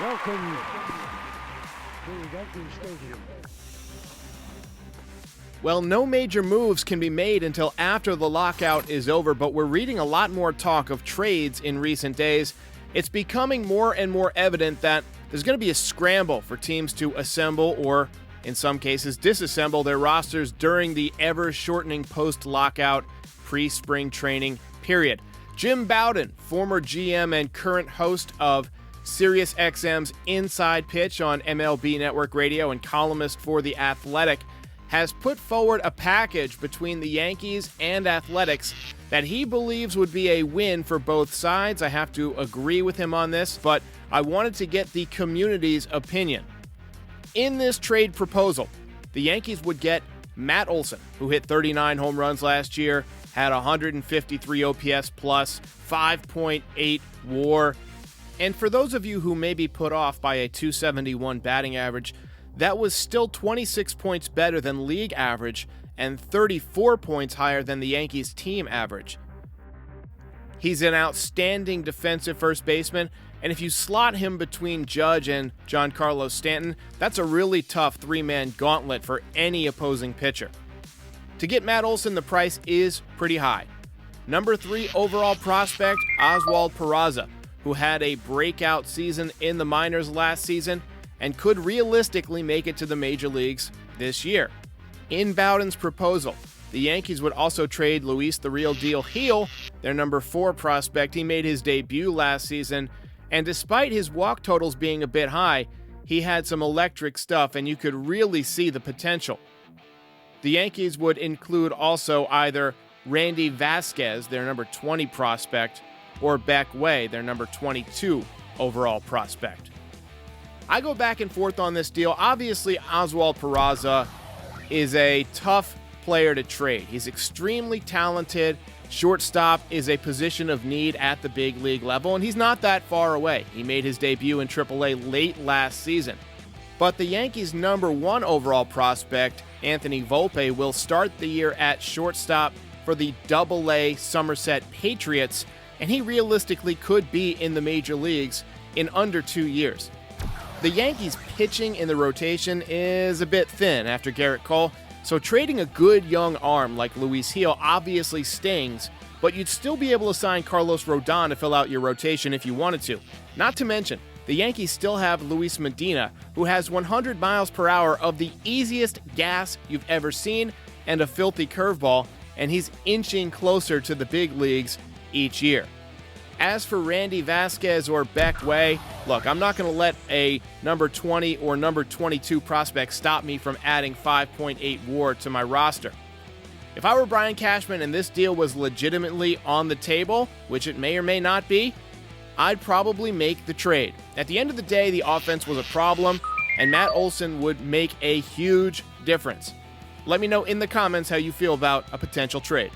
Welcome to Yankee Stadium. Well, no major moves can be made until after the lockout is over, but we're reading a lot more talk of trades in recent days. It's becoming more and more evident that there's going to be a scramble for teams to assemble or, in some cases, disassemble their rosters during the ever-shortening post-lockout pre-spring training period. Jim Bowden, former GM and current host of SiriusXM's Inside Pitch on MLB Network Radio and columnist for The Athletic, has put forward a package between the Yankees and Athletics that he believes would be a win for both sides. I have to agree with him on this, but I wanted to get the community's opinion. In this trade proposal, the Yankees would get Matt Olson, who hit 39 home runs last year, had 153 OPS plus, 5.8 WAR. And for those of you who may be put off by a 271 batting average, that was still 26 points better than league average and 34 points higher than the Yankees' team average. He's an outstanding defensive first baseman, and if you slot him between Judge and Giancarlo Stanton, that's a really tough three-man gauntlet for any opposing pitcher. To get Matt Olson, the price is pretty high. Number 3 overall prospect, Oswald Peraza, who had a breakout season in the minors last season and could realistically make it to the major leagues this year. In Bowden's proposal, the Yankees would also trade Luis the Real Deal Heel, their number 4 prospect. He made his debut last season, and despite his walk totals being a bit high, he had some electric stuff and you could really see the potential. The Yankees would include also either Randy Vasquez, their number 20 prospect, or Beck Way, their number 22 overall prospect. I go back and forth on this deal. Obviously, Oswald Peraza is a tough player to trade. He's extremely talented. Shortstop is a position of need at the big league level, and he's not that far away. He made his debut in AAA late last season. But the Yankees' number 1 overall prospect, Anthony Volpe, will start the year at shortstop for the AA Somerset Patriots, and he realistically could be in the major leagues in under 2 years. The Yankees' pitching in the rotation is a bit thin after Garrett Cole, so trading a good young arm like Luis Heel obviously stings, but you'd still be able to sign Carlos Rodon to fill out your rotation if you wanted to. Not to mention, the Yankees still have Luis Medina, who has 100 miles per hour of the easiest gas you've ever seen and a filthy curveball, and he's inching closer to the big leagues each year. As for Randy Vasquez or Beck Way, look, I'm not going to let a number 20 or number 22 prospect stop me from adding 5.8 WAR to my roster. If I were Brian Cashman and this deal was legitimately on the table, which it may or may not be, I'd probably make the trade. At the end of the day, the offense was a problem, and Matt Olson would make a huge difference. Let me know in the comments how you feel about a potential trade.